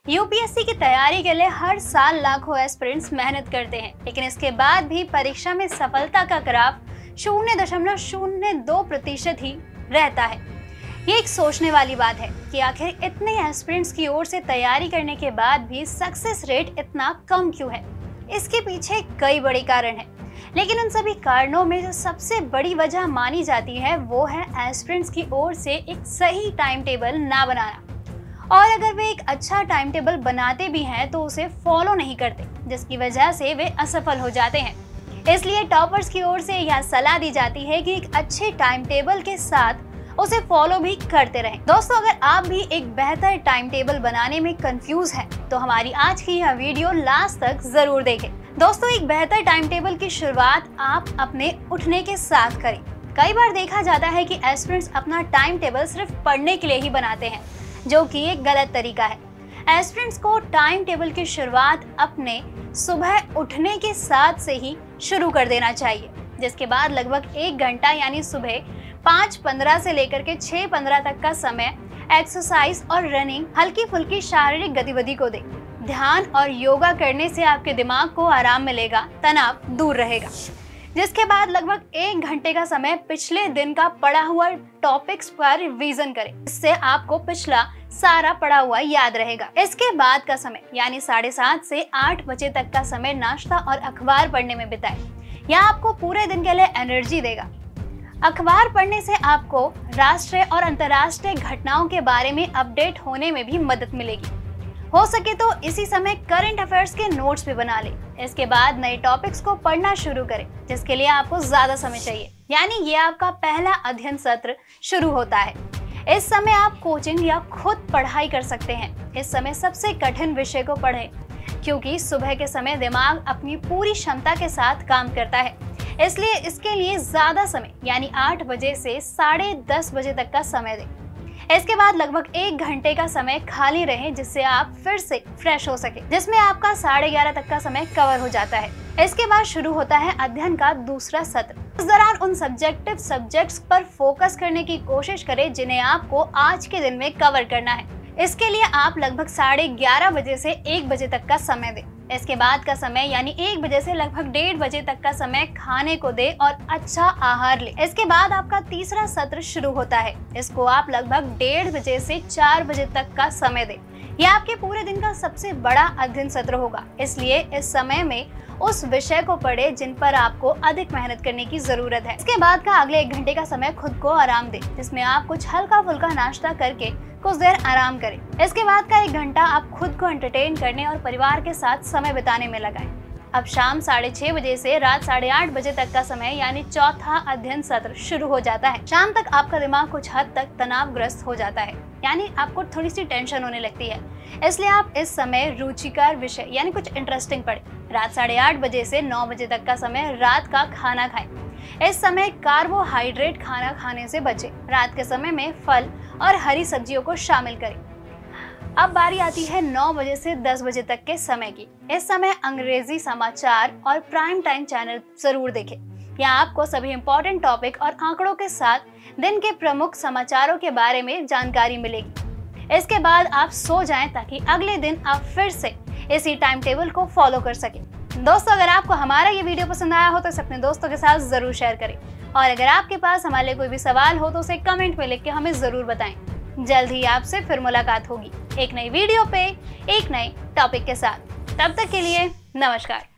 UPSC की तैयारी के लिए हर साल लाखों एस्पिरेंट्स मेहनत करते हैं, लेकिन इसके बाद भी परीक्षा में सफलता का ग्राफ 0.02% ही रहता है। ये एक सोचने वाली बात है कि आखिर इतने एस्पिरेंट्स की ओर से तैयारी करने के बाद भी सक्सेस रेट इतना कम क्यों है। इसके पीछे कई बड़े कारण हैं, लेकिन उन सभी कारणों में जो सबसे बड़ी वजह मानी जाती है वो है एस्पिरेंट्स की ओर से एक सही टाइम टेबल ना बनाना, और अगर वे एक अच्छा टाइम टेबल बनाते भी हैं तो उसे फॉलो नहीं करते, जिसकी वजह से वे असफल हो जाते हैं। इसलिए टॉपर्स की ओर से यह सलाह दी जाती है कि एक अच्छे टाइम टेबल के साथ उसे फॉलो भी करते रहें। दोस्तों, अगर आप भी एक बेहतर टाइम टेबल बनाने में कंफ्यूज हैं, तो हमारी आज की यह वीडियो लास्ट तक जरूर देखें। दोस्तों, एक बेहतर टाइम टेबल की शुरुआत आप अपने उठने के साथ करें। कई बार देखा जाता है कि एस्पिरेंट्स अपना टाइम टेबल सिर्फ पढ़ने के लिए ही बनाते हैं, जो कि एक गलत तरीका है। एस्पिरेंट्स को टाइम टेबल की शुरुआत अपने सुबह उठने के साथ से ही शुरू कर देना चाहिए, जिसके बाद लगभग 1 घंटा यानी सुबह 5:15 से लेकर के 6:15 तक का समय एक्सरसाइज और रनिंग, हल्की फुल्की शारीरिक गतिविधि को दें। ध्यान और योगा करने से आपके दिमाग को आराम मिलेगा, तनाव दूर रहेगा। जिसके बाद लगभग 1 घंटे का समय पिछले दिन का पढ़ा हुआ टॉपिक्स पर रिवीजन करें। इससे आपको पिछला सारा पढ़ा हुआ याद रहेगा। इसके बाद का समय यानी 7:30 से 8 बजे तक का समय नाश्ता और अखबार पढ़ने में बिताएं। यह आपको पूरे दिन के लिए एनर्जी देगा। अखबार पढ़ने से आपको राष्ट्रीय और अंतर्राष्ट्रीय घटनाओं के बारे में अपडेट होने में भी मदद मिलेगी। हो सके तो इसी समय करंट अफेयर्स के नोट्स भी बना लें। इसके बाद नए टॉपिक्स को पढ़ना शुरू करें, जिसके लिए आपको ज्यादा समय चाहिए, यानी ये आपका पहला अध्ययन सत्र शुरू होता है। इस समय आप कोचिंग या खुद पढ़ाई कर सकते हैं। इस समय सबसे कठिन विषय को पढ़ें, क्योंकि सुबह के समय दिमाग अपनी पूरी क्षमता के साथ काम करता है, इसलिए इसके लिए ज्यादा समय यानी 8 बजे से 10:30 बजे तक का समय दें। इसके बाद लगभग 1 घंटे का समय खाली रहे, जिससे आप फिर से फ्रेश हो सके, जिसमें आपका 11:30 तक का समय कवर हो जाता है। इसके बाद शुरू होता है अध्ययन का दूसरा सत्र। इस दौरान उन सब्जेक्टिव सब्जेक्ट्स पर फोकस करने की कोशिश करें जिन्हें आपको आज के दिन में कवर करना है। इसके लिए आप लगभग 11:30 बजे से 1 बजे तक का समय दें। इसके बाद का समय यानी 1 बजे से लगभग 1:30 बजे तक का समय खाने को दे और अच्छा आहार ले। इसके बाद आपका तीसरा सत्र शुरू होता है। इसको आप लगभग 1:30 बजे से 4 बजे तक का समय दें। यह आपके पूरे दिन का सबसे बड़ा अध्ययन सत्र होगा, इसलिए इस समय में उस विषय को पढ़े जिन पर आपको अधिक मेहनत करने की जरूरत है। इसके बाद का अगले 1 घंटे का समय खुद को आराम दें, जिसमें आप कुछ हल्का फुल्का नाश्ता करके कुछ देर आराम करें। इसके बाद का 1 घंटा आप खुद को एंटरटेन करने और परिवार के साथ समय बिताने में लगाएं। अब शाम 6:30 बजे से रात 8:30 बजे तक का समय यानी चौथा अध्ययन सत्र शुरू हो जाता है। शाम तक आपका दिमाग कुछ हद तक तनावग्रस्त हो जाता है, यानी आपको थोड़ी सी टेंशन होने लगती है। इसलिए आप इस समय रुचिकर विषय यानी कुछ इंटरेस्टिंग पढ़ें। रात 8:30 बजे से 9 बजे तक का समय रात का खाना खाएं। इस समय कार्बोहाइड्रेट खाना खाने से बचें। रात के समय में फल और हरी सब्जियों को शामिल करें। अब बारी आती है 9 बजे से 10 बजे तक के समय की। इस समय अंग्रेजी समाचार और प्राइम टाइम चैनल जरूर देखें। यहाँ आपको सभी इम्पोर्टेंट टॉपिक और आंकड़ों के साथ दिन के प्रमुख समाचारों के बारे में जानकारी मिलेगी। इसके बाद आप सो जाएं, ताकि अगले दिन आप फिर से इसी टाइम टेबल को फॉलो कर सकें। दोस्तों, अगर आपको हमारा ये वीडियो पसंद आया हो तो इसे अपने दोस्तों के साथ जरूर शेयर करें, और अगर आपके पास हमारे लिए कोई भी सवाल हो तो उसे कमेंट में लिख के हमें जरूर बताएं। जल्द ही आपसे फिर मुलाकात होगी एक नई वीडियो पे एक नए टॉपिक के साथ। तब तक के लिए नमस्कार।